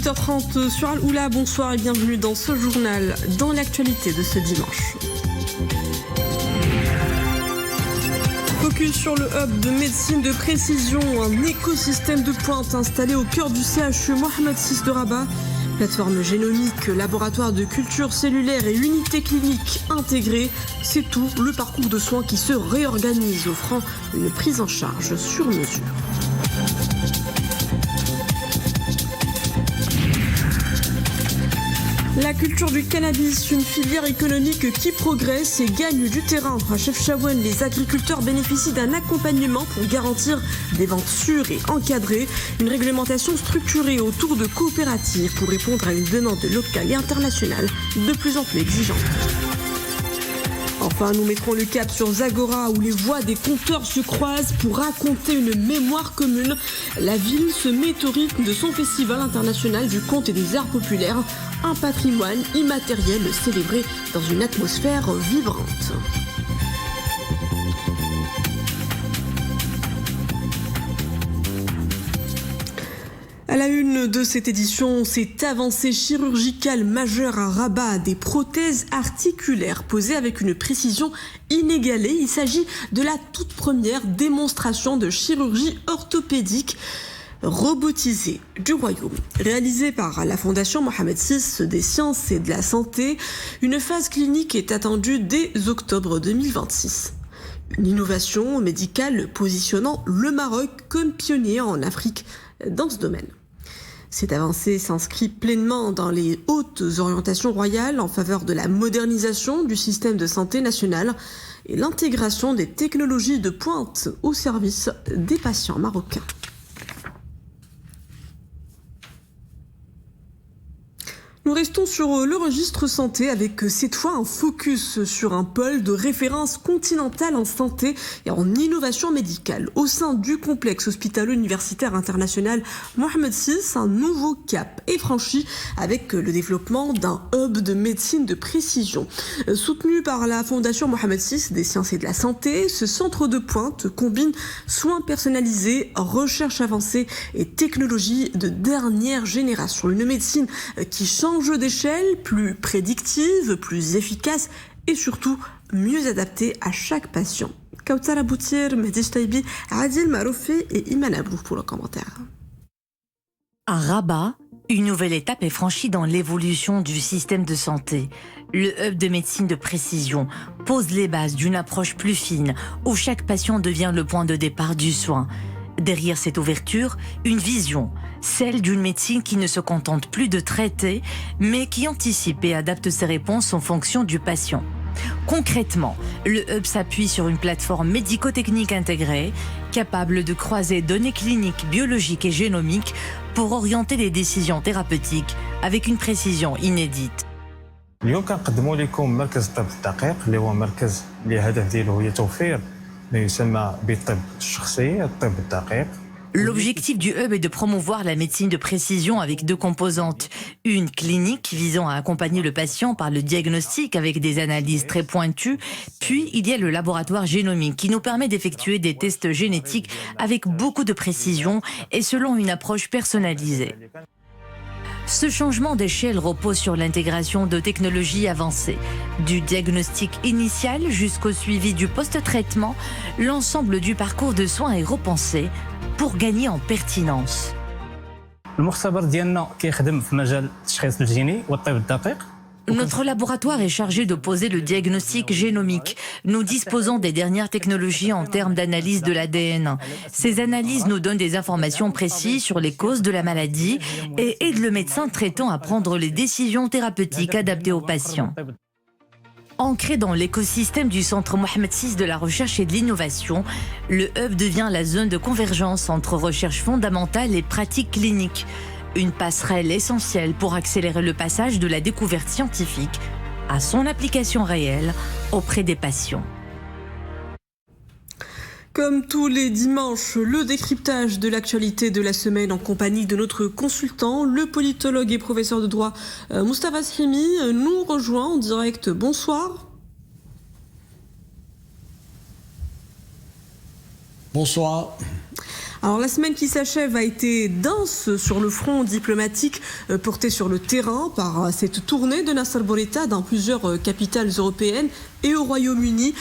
8h30 sur Al-Oula, bonsoir et bienvenue dans ce journal, dans l'actualité de ce dimanche. Focus sur le hub de médecine de précision, un écosystème de pointe installé au cœur du CHU Mohamed VI de Rabat. Plateforme génomique, laboratoire de culture cellulaire et unité clinique intégrée, c'est tout le parcours de soins qui se réorganise, offrant une prise en charge sur mesure. La culture du cannabis, une filière économique qui progresse et gagne du terrain. À Chefchaouen, les agriculteurs bénéficient d'un accompagnement pour garantir des ventes sûres et encadrées. Une réglementation structurée autour de coopératives pour répondre à une demande locale et internationale de plus en plus exigeante. Enfin, nous mettrons le cap sur Zagora où les voix des conteurs se croisent pour raconter une mémoire commune. La ville se met au rythme de son festival international du conte et des arts populaires, un patrimoine immatériel célébré dans une atmosphère vibrante. À la une de cette édition, cette avancée chirurgicale majeure à Rabat, des prothèses articulaires posées avec une précision inégalée. Il s'agit de la toute première démonstration de chirurgie orthopédique robotisée du royaume. Réalisée par la Fondation Mohamed VI des sciences et de la santé, une phase clinique est attendue dès octobre 2026. Une innovation médicale positionnant le Maroc comme pionnier en Afrique dans ce domaine. Cette avancée s'inscrit pleinement dans les hautes orientations royales en faveur de la modernisation du système de santé national et l'intégration des technologies de pointe au service des patients marocains. Nous restons sur le registre santé avec cette fois un focus sur un pôle de référence continentale en santé et en innovation médicale. Au sein du complexe hospitalo-universitaire international Mohamed VI, un nouveau cap est franchi avec le développement d'un hub de médecine de précision. Soutenu par la Fondation Mohamed VI des sciences et de la santé, ce centre de pointe combine soins personnalisés, recherche avancée et technologie de dernière génération. Une médecine qui change d'échelle, plus prédictive, plus efficace et surtout mieux adaptée à chaque patient. Kautsar Aboutir, Mehdi Taibi, Adil Maroufi et Iman Abou pour le commentaire. À Rabat, une nouvelle étape est franchie dans l'évolution du système de santé. Le hub de médecine de précision pose les bases d'une approche plus fine où chaque patient devient le point de départ du soin. Derrière cette ouverture, une vision, celle d'une médecine qui ne se contente plus de traiter, mais qui anticipe et adapte ses réponses en fonction du patient. Concrètement, le hub s'appuie sur une plateforme médico-technique intégrée, capable de croiser données cliniques, biologiques et génomiques pour orienter les décisions thérapeutiques avec une précision inédite. اليوم كنقدموا لكم مركز الطب الدقيق اللي هو مركز اللي هدف ديالو هو توفير ما يسمى بالطب الشخصي الطب الدقيق. L'objectif du hub est de promouvoir la médecine de précision avec deux composantes. Une clinique visant à accompagner le patient par le diagnostic avec des analyses très pointues. Puis il y a le laboratoire génomique qui nous permet d'effectuer des tests génétiques avec beaucoup de précision et selon une approche personnalisée. Ce changement d'échelle repose sur l'intégration de technologies avancées. Du diagnostic initial jusqu'au suivi du post-traitement, l'ensemble du parcours de soins est repensé pour gagner en pertinence. المختبر ديالنا كيخدم في مجال التشخيص الجيني والطب الدقيق. Notre laboratoire est chargé de poser le diagnostic génomique. Nous disposons des dernières technologies en termes d'analyse de l'ADN. Ces analyses nous donnent des informations précises sur les causes de la maladie et aident le médecin traitant à prendre les décisions thérapeutiques adaptées aux patients. Ancré dans l'écosystème du Centre Mohamed VI de la recherche et de l'innovation, le hub devient la zone de convergence entre recherche fondamentale et pratique clinique. Une passerelle essentielle pour accélérer le passage de la découverte scientifique à son application réelle auprès des patients. Comme tous les dimanches, le décryptage de l'actualité de la semaine en compagnie de notre consultant, le politologue et professeur de droit Moustapha Srimi nous rejoint en direct. Bonsoir. Bonsoir. Alors la semaine qui s'achève a été dense sur le front diplomatique porté sur le terrain par cette tournée de Nasser Bourita dans plusieurs capitales européennes et au Royaume-Uni.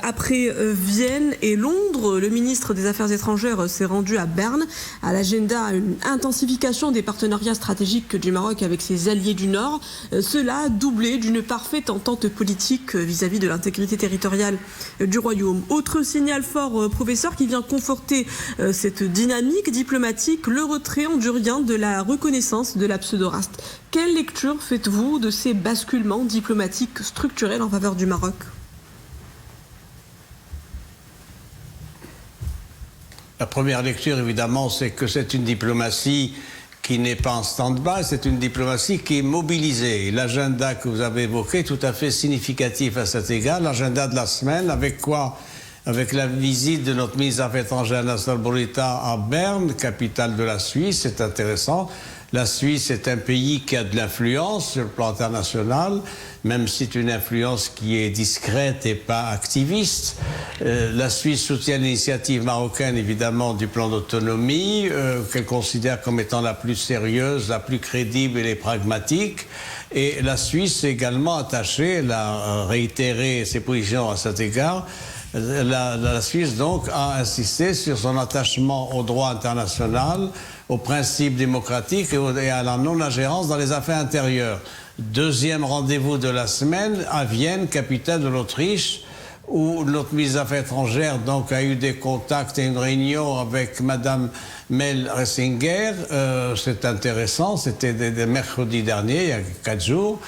Après Vienne et Londres, le ministre des Affaires étrangères s'est rendu à Berne. À l'agenda, une intensification des partenariats stratégiques du Maroc avec ses alliés du Nord. Cela doublé d'une parfaite entente politique vis-à-vis de l'intégrité territoriale du Royaume. Autre signal fort, professeur, qui vient conforter cette dynamique diplomatique, le retrait hondurien de la reconnaissance de la pseudo-raste. Quelle lecture faites-vous de ces basculements diplomatiques structurels en faveur du Maroc ? La première lecture, évidemment, c'est que c'est une diplomatie qui n'est pas en stand-by, c'est une diplomatie qui est mobilisée. L'agenda que vous avez évoqué est tout à fait significatif à cet égard. L'agenda de la semaine, avec quoi ? Avec la visite de notre ministre des Affaires étrangères, Nasser Bourita, à Berne, capitale de la Suisse, c'est intéressant. La Suisse est un pays qui a de l'influence sur le plan international, même si c'est une influence qui est discrète et pas activiste. La Suisse soutient l'initiative marocaine, évidemment, du plan d'autonomie, qu'elle considère comme étant la plus sérieuse, la plus crédible et pragmatique. Et la Suisse est également attachée, elle a réitéré ses positions à cet égard. La Suisse, donc, a insisté sur son attachement au droit international, aux principes démocratiques et à la non-ingérence dans les affaires intérieures. Deuxième rendez-vous de la semaine, à Vienne, capitale de l'Autriche, où notre ministre des Affaires étrangères donc, a eu des contacts et une réunion avec Madame Mel Ressinger. C'est intéressant, c'était mercredi dernier, il y a 4 jours.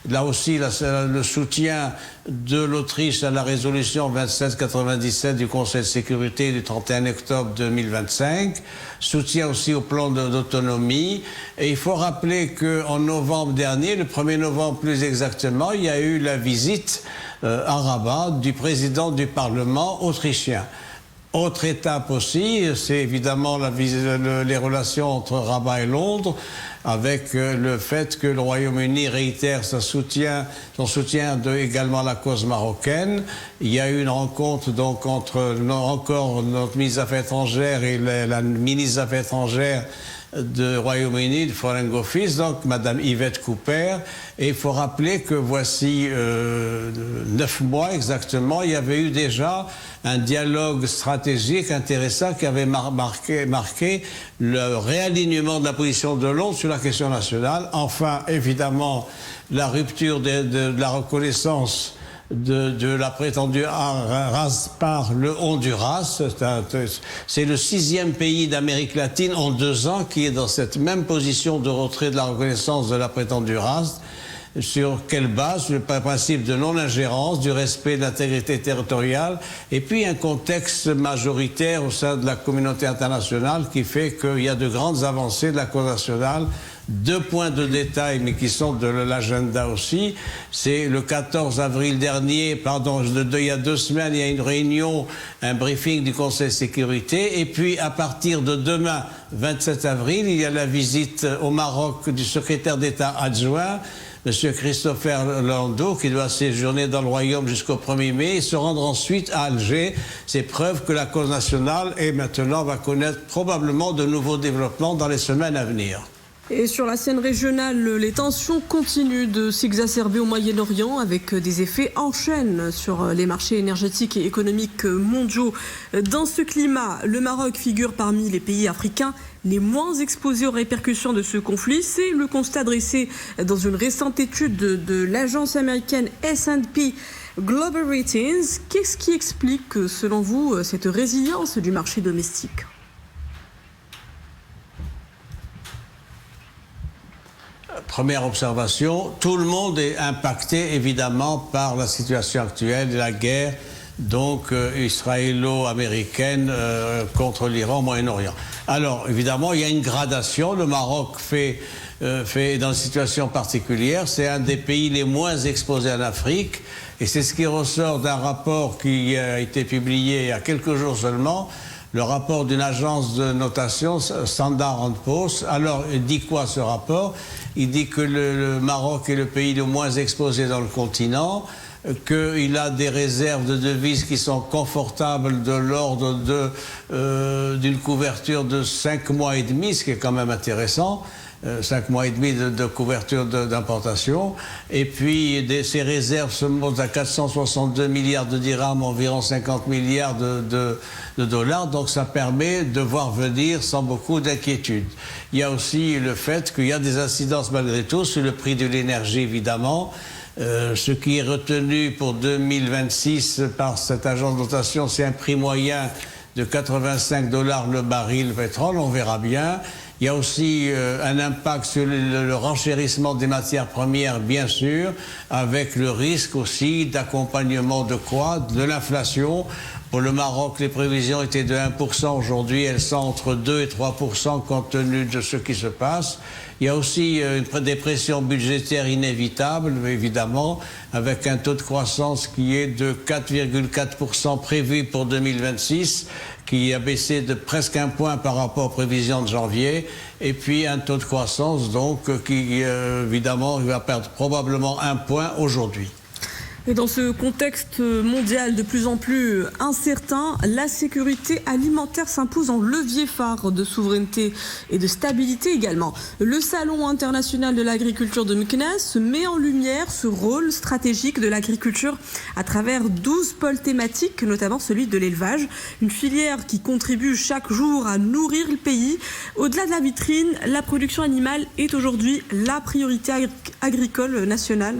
Là aussi, le soutien de l'Autriche à la résolution 2797 du Conseil de sécurité du 31 octobre 2025. Soutien aussi au plan d'autonomie. Et il faut rappeler qu'en novembre dernier, le 1er novembre plus exactement, il y a eu la visite à Rabat du président du Parlement autrichien. Autre étape aussi, c'est évidemment les relations entre Rabat et Londres, avec le fait que le Royaume-Uni réitère son soutien également à la cause marocaine. Il y a eu une rencontre donc entre encore notre ministre des Affaires étrangères et la ministre des Affaires étrangères du Royaume-Uni, du Foreign Office, donc Madame Yvette Cooper. Et il faut rappeler que voici 9 mois exactement, il y avait eu déjà un dialogue stratégique intéressant qui avait marqué le réalignement de la position de Londres sur la question nationale. Enfin, évidemment, la rupture de la reconnaissance de la prétendue race par le Honduras. C'est le 6e pays d'Amérique latine en 2 ans qui est dans cette même position de retrait de la reconnaissance de la prétendue race. Sur quelle base? Sur le principe de non-ingérence, du respect de l'intégrité territoriale, et puis un contexte majoritaire au sein de la communauté internationale qui fait qu'il y a de grandes avancées de la cause nationale. 2 points de détail, mais qui sont de l'agenda aussi. C'est le 14 avril dernier, il y a 2 semaines, il y a une réunion, un briefing du Conseil de sécurité. Et puis, à partir de demain, 27 avril, il y a la visite au Maroc du secrétaire d'État adjoint, M. Christopher Landau, qui doit séjourner dans le Royaume jusqu'au 1er mai et se rendre ensuite à Alger. C'est preuve que la cause nationale va connaître probablement de nouveaux développements dans les semaines à venir. Et sur la scène régionale, les tensions continuent de s'exacerber au Moyen-Orient avec des effets en chaîne sur les marchés énergétiques et économiques mondiaux. Dans ce climat, le Maroc figure parmi les pays africains les moins exposés aux répercussions de ce conflit. C'est le constat dressé dans une récente étude de l'agence américaine S&P Global Ratings. Qu'est-ce qui explique, selon vous, cette résilience du marché domestique ? Première observation, tout le monde est impacté évidemment par la situation actuelle de la guerre donc israélo-américaine contre l'Iran au Moyen-Orient. Alors évidemment, il y a une gradation. Le Maroc fait dans une situation particulière. C'est un des pays les moins exposés en Afrique. Et c'est ce qui ressort d'un rapport qui a été publié il y a quelques jours seulement, le rapport d'une agence de notation, Standard & Poor's. Alors, il dit quoi ce rapport? Il dit que le Maroc est le pays le moins exposé dans le continent. qu'il a des réserves de devises qui sont confortables de l'ordre d'une couverture de 5 mois et demi, ce qui est quand même intéressant. 5 mois et demi de couverture d'importation. Et puis, ces réserves se montent à 462 milliards de dirhams, environ 50 milliards de dollars. Donc, ça permet de voir venir sans beaucoup d'inquiétude. Il y a aussi le fait qu'il y a des incidences malgré tout sur le prix de l'énergie, évidemment. Ce qui est retenu pour 2026 par cette agence de notation, c'est un prix moyen de 85 $ le baril de pétrole. On verra bien. Il y a aussi un impact sur le renchérissement des matières premières, bien sûr, avec le risque aussi d'accompagnement de quoi? De l'inflation. Pour le Maroc, les prévisions étaient de 1%. Aujourd'hui, elles sont entre 2 et 3% compte tenu de ce qui se passe. Il y a aussi des pressions budgétaires inévitables, évidemment, avec un taux de croissance qui est de 4,4% prévu pour 2026, qui a baissé de presque 1 point par rapport aux prévisions de janvier, et puis un taux de croissance donc qui, évidemment, va perdre probablement 1 point aujourd'hui. Et dans ce contexte mondial de plus en plus incertain, la sécurité alimentaire s'impose en levier phare de souveraineté et de stabilité également. Le Salon international de l'agriculture de Meknès met en lumière ce rôle stratégique de l'agriculture à travers 12 pôles thématiques, notamment celui de l'élevage, une filière qui contribue chaque jour à nourrir le pays. Au-delà de la vitrine, la production animale est aujourd'hui la priorité agricole nationale.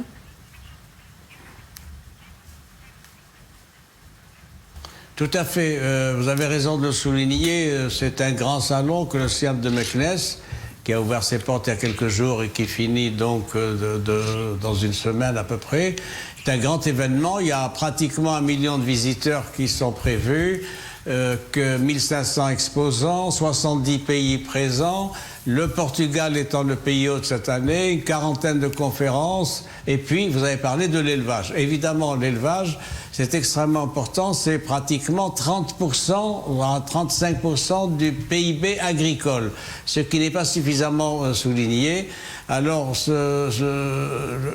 Tout à fait, vous avez raison de le souligner, c'est un grand salon que le SIAM de Meknès, qui a ouvert ses portes il y a quelques jours et qui finit donc dans une semaine à peu près. C'est un grand événement, il y a pratiquement 1 million de visiteurs qui sont prévus, que 1500 exposants, 70 pays présents, le Portugal étant le pays hôte cette année, une quarantaine de conférences, et puis vous avez parlé de l'élevage. Évidemment, l'élevage, c'est extrêmement important, c'est pratiquement 30%, voire 35% du PIB agricole, ce qui n'est pas suffisamment souligné. Alors,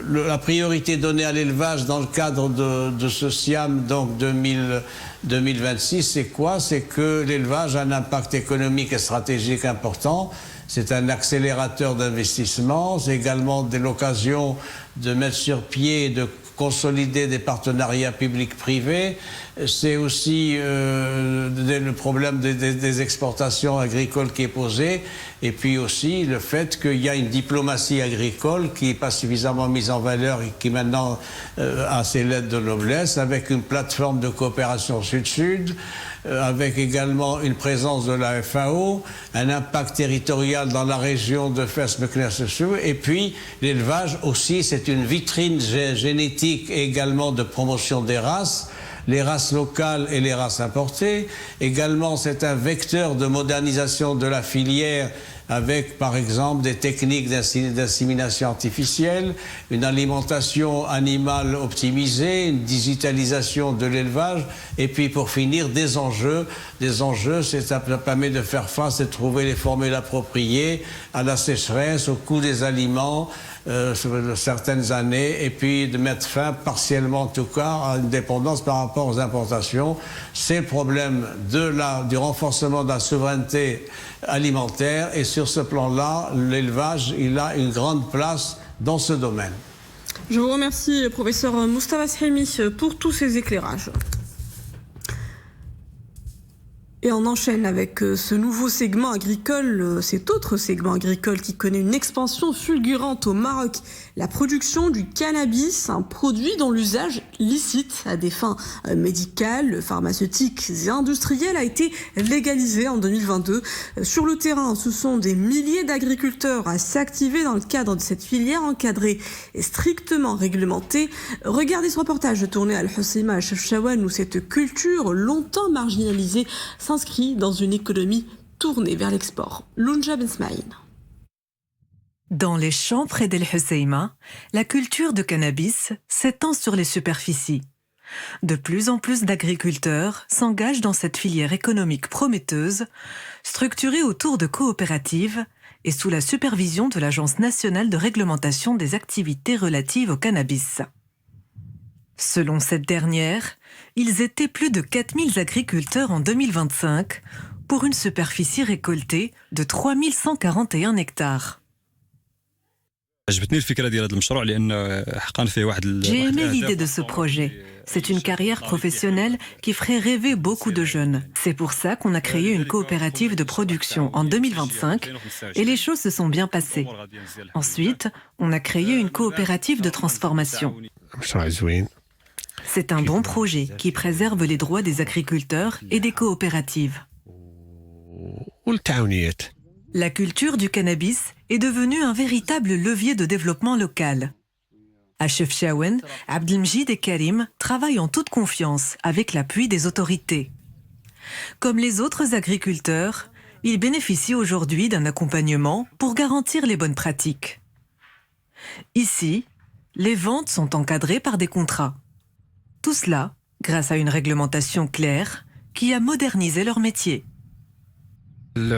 la priorité donnée à l'élevage dans le cadre de ce SIAM, donc 2026, c'est quoi? C'est que l'élevage a un impact économique et stratégique important. C'est un accélérateur d'investissement, c'est également l'occasion de mettre sur pied et de consolider des partenariats publics-privés. C'est aussi le problème des exportations agricoles qui est posé, et puis aussi le fait qu'il y a une diplomatie agricole qui n'est pas suffisamment mise en valeur et qui maintenant a ses lettres de noblesse, avec une plateforme de coopération sud-sud, avec également une présence de la FAO, un impact territorial dans la région de Fès-Meknès-Sou, et puis l'élevage aussi, c'est une vitrine génétique et également de promotion des races, les races locales et les races importées. Également, c'est un vecteur de modernisation de la filière avec, par exemple, des techniques d'insémination artificielle, une alimentation animale optimisée, une digitalisation de l'élevage, et puis pour finir, des enjeux. Des enjeux, ça permet de faire face et de trouver les formules appropriées à la sécheresse, au coût des aliments, sur certaines années, et puis de mettre fin, partiellement en tout cas, à une dépendance par rapport aux importations. C'est le problème du renforcement de la souveraineté alimentaire, et sur ce plan-là, l'élevage, il a une grande place dans ce domaine. Je vous remercie, professeur Moustapha Sremi, pour tous ces éclairages. Et on enchaîne avec ce nouveau segment agricole, cet autre segment agricole qui connaît une expansion fulgurante au Maroc. La production du cannabis, un produit dont l'usage licite à des fins médicales, pharmaceutiques et industrielles a été légalisé en 2022. Sur le terrain, ce sont des milliers d'agriculteurs à s'activer dans le cadre de cette filière encadrée et strictement réglementée. Regardez ce reportage tourné à Al-Hoceima à Chefchaouen où cette culture longtemps marginalisée s'inscrit dans une économie tournée vers l'export. Lounja Ben Smaïn. Dans les champs près d'El Hoceima, la culture de cannabis s'étend sur les superficies. De plus en plus d'agriculteurs s'engagent dans cette filière économique prometteuse, structurée autour de coopératives et sous la supervision de l'Agence nationale de réglementation des activités relatives au cannabis. Selon cette dernière, ils étaient plus de 4000 agriculteurs en 2025 pour une superficie récoltée de 3141 hectares. J'ai aimé l'idée de ce projet. C'est une carrière professionnelle qui ferait rêver beaucoup de jeunes. C'est pour ça qu'on a créé une coopérative de production en 2025 et les choses se sont bien passées. Ensuite, on a créé une coopérative de transformation. C'est un bon projet qui préserve les droits des agriculteurs et des coopératives. La culture du cannabis est devenue un véritable levier de développement local. À Chefchaouen, Abdelmjid et Karim travaillent en toute confiance avec l'appui des autorités. Comme les autres agriculteurs, ils bénéficient aujourd'hui d'un accompagnement pour garantir les bonnes pratiques. Ici, les ventes sont encadrées par des contrats. Tout cela grâce à une réglementation claire qui a modernisé leur métier. Nous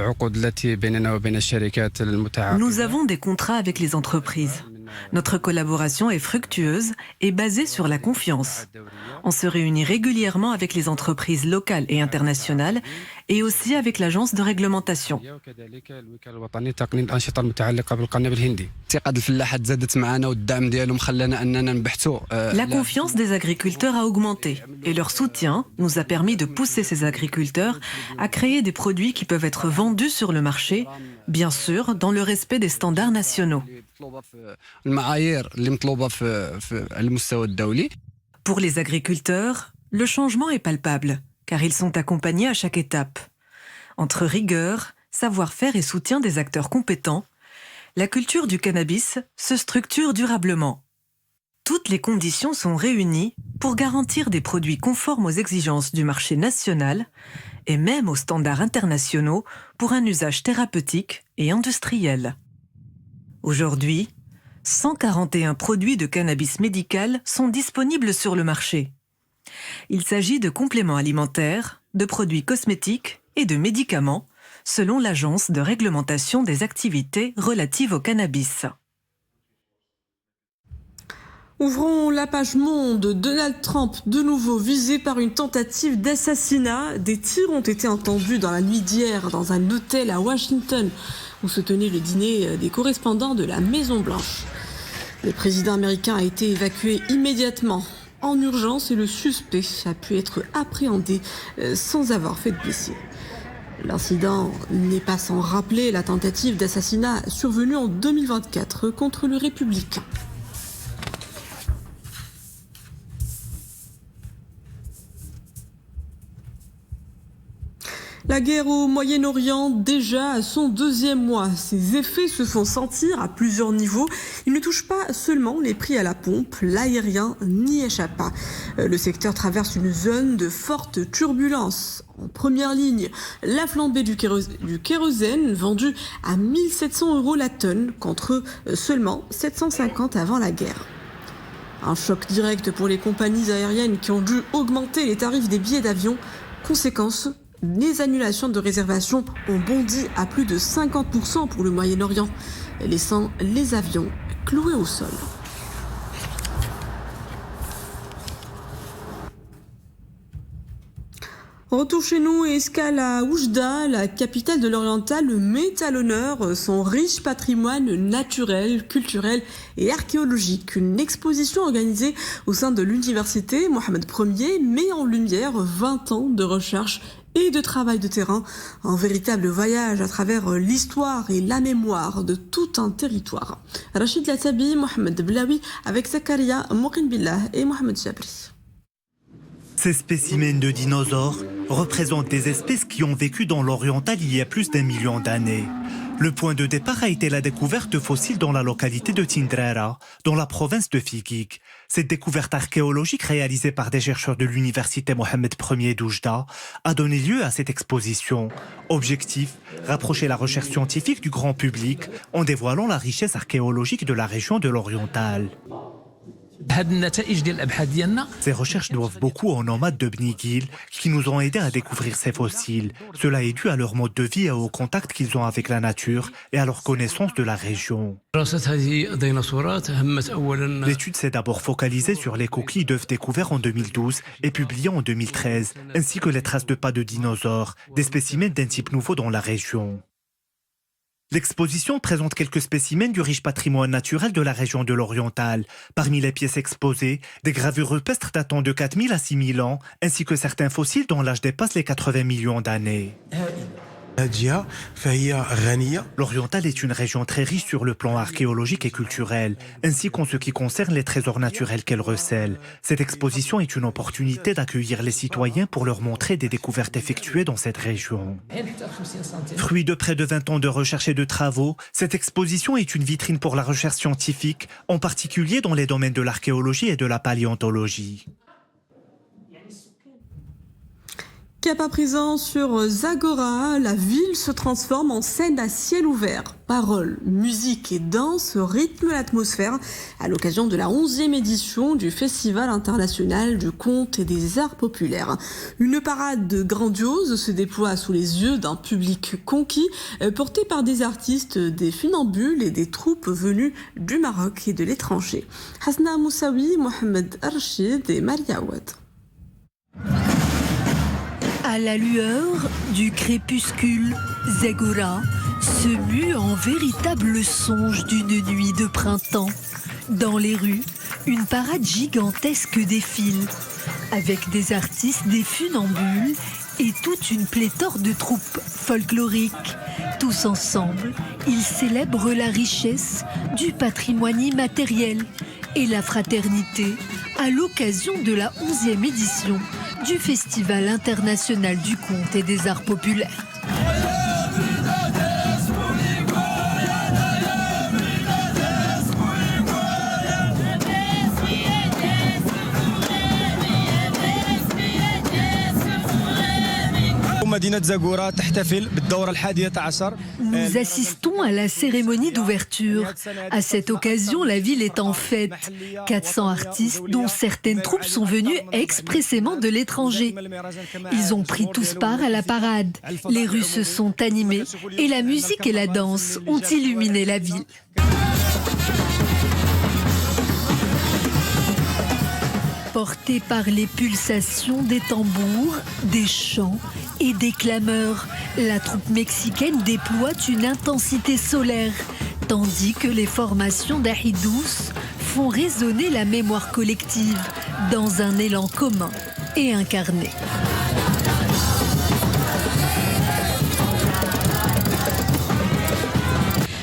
avons des contrats avec les entreprises. Notre collaboration est fructueuse et basée sur la confiance. On se réunit régulièrement avec les entreprises locales et internationales et aussi avec l'agence de réglementation. La confiance des agriculteurs a augmenté et leur soutien nous a permis de pousser ces agriculteurs à créer des produits qui peuvent être vendus sur le marché, bien sûr dans le respect des standards nationaux. Pour les agriculteurs, le changement est palpable, car ils sont accompagnés à chaque étape. Entre rigueur, savoir-faire et soutien des acteurs compétents, la culture du cannabis se structure durablement. Toutes les conditions sont réunies pour garantir des produits conformes aux exigences du marché national et même aux standards internationaux pour un usage thérapeutique et industriel. Aujourd'hui, 141 produits de cannabis médical sont disponibles sur le marché. Il s'agit de compléments alimentaires, de produits cosmétiques et de médicaments, selon l'Agence de réglementation des activités relatives au cannabis. Ouvrons la page monde. Donald Trump, de nouveau visé par une tentative d'assassinat. Des tirs ont été entendus dans la nuit d'hier dans un hôtel à Washington où se tenait le dîner des correspondants de la Maison-Blanche. Le président américain a été évacué immédiatement en urgence et le suspect a pu être appréhendé sans avoir fait de blessés. L'incident n'est pas sans rappeler la tentative d'assassinat survenue en 2024 contre le républicain. La guerre au Moyen-Orient, déjà à son deuxième mois. Ses effets se font sentir à plusieurs niveaux. Il ne touche pas seulement les prix à la pompe, l'aérien n'y échappe pas. Le secteur traverse une zone de forte turbulence. En première ligne, la flambée du kérosène vendu à 1 700 € la tonne contre seulement 750 avant la guerre. Un choc direct pour les compagnies aériennes qui ont dû augmenter les tarifs des billets d'avion. Conséquence, les annulations de réservation ont bondi à plus de 50% pour le Moyen-Orient, laissant les avions cloués au sol. Retour chez nous et escale à Oujda, la capitale de l'Oriental, met à l'honneur son riche patrimoine naturel, culturel et archéologique. Une exposition organisée au sein de l'université Mohamed Ier met en lumière 20 ans de recherche et de travail de terrain, un véritable voyage à travers l'histoire et la mémoire de tout un territoire. Rachid Latabi, Mohamed Blaoui avec Zakaria Moukin-Billah et Mohamed Jabri. Ces spécimens de dinosaures représentent des espèces qui ont vécu dans l'Oriental il y a plus d'1 million d'années. Le point de départ a été la découverte de fossiles dans la localité de Tindrara, dans la province de Fiqig. Cette découverte archéologique réalisée par des chercheurs de l'université Mohamed Ier d'Oujda a donné lieu à cette exposition. Objectif, rapprocher la recherche scientifique du grand public en dévoilant la richesse archéologique de la région de l'Oriental. Ces recherches doivent beaucoup aux nomades de Bni Ghil qui nous ont aidés à découvrir ces fossiles. Cela est dû à leur mode de vie et au contact qu'ils ont avec la nature et à leur connaissance de la région. L'étude s'est d'abord focalisée sur les coquilles d'œufs découverts en 2012 et publiées en 2013, ainsi que les traces de pas de dinosaures, des spécimens d'un type nouveau dans la région. L'exposition présente quelques spécimens du riche patrimoine naturel de la région de l'Oriental. Parmi les pièces exposées, des gravures rupestres datant de 4000 à 6000 ans, ainsi que certains fossiles dont l'âge dépasse les 80 millions d'années. L'Oriental est une région très riche sur le plan archéologique et culturel, ainsi qu'en ce qui concerne les trésors naturels qu'elle recèle. Cette exposition est une opportunité d'accueillir les citoyens pour leur montrer des découvertes effectuées dans cette région. Fruit de près de 20 ans de recherche et de travaux, cette exposition est une vitrine pour la recherche scientifique, en particulier dans les domaines de l'archéologie et de la paléontologie. Cap à présent sur Zagora, la ville se transforme en scène à ciel ouvert. Paroles, musique et danse rythment l'atmosphère à l'occasion de la 11e édition du Festival international du conte et des arts populaires. Une parade grandiose se déploie sous les yeux d'un public conquis, porté par des artistes, des funambules et des troupes venues du Maroc et de l'étranger. Hasna Moussaoui, Mohamed Archid et Maria Ouad. À la lueur du crépuscule, Zagora se mue en véritable songe d'une nuit de printemps. Dans les rues, une parade gigantesque défile, avec des artistes, des funambules et toute une pléthore de troupes folkloriques. Tous ensemble, ils célèbrent la richesse du patrimoine immatériel et la fraternité à l'occasion de la 11e édition du Festival international du conte et des arts populaires. Nous assistons à la cérémonie d'ouverture. À cette occasion, la ville est en fête. 400 artistes, dont certaines troupes sont venues expressément de l'étranger. Ils ont pris tous part à la parade. Les rues se sont animées et la musique et la danse ont illuminé la ville. Portés par les pulsations des tambours, des chants et des clameurs, la troupe mexicaine déploie une intensité solaire, tandis que les formations d'Ahidous font résonner la mémoire collective dans un élan commun et incarné.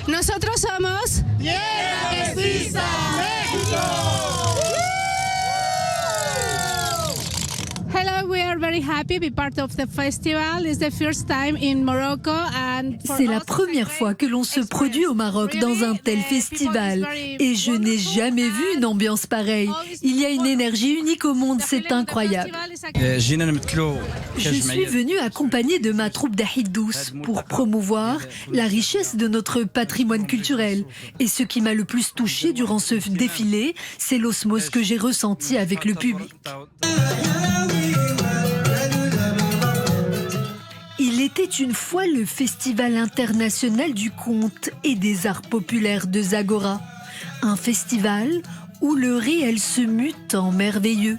Nosotros somos Mestiza México. Hello, we are very happy to be part of the festival. It's the first time in Morocco and c'est la première fois que l'on se produit au Maroc dans un tel festival et je n'ai jamais vu une ambiance pareille. Il y a une énergie unique au monde, c'est incroyable. Je suis venue accompagnée de ma troupe d'Ahidous pour promouvoir la richesse de notre patrimoine culturel. Et ce qui m'a le plus touchée durant ce défilé, c'est l'osmose que j'ai ressentie avec le public. Il était une fois le Festival international du conte et des arts populaires de Zagora. Un festival où le réel se mute en merveilleux,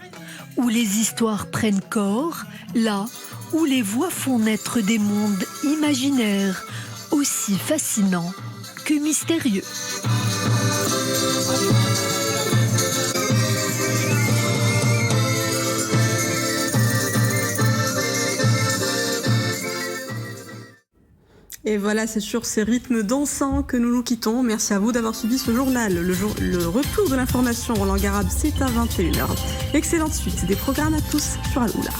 où les histoires prennent corps, là où les voix font naître des mondes imaginaires, aussi fascinants que mystérieux. Et voilà, c'est sur ces rythmes dansants que nous nous quittons. Merci à vous d'avoir suivi ce journal. Le retour de l'information en langue arabe, c'est à 21h. Excellente suite des programmes à tous sur Al-Oula.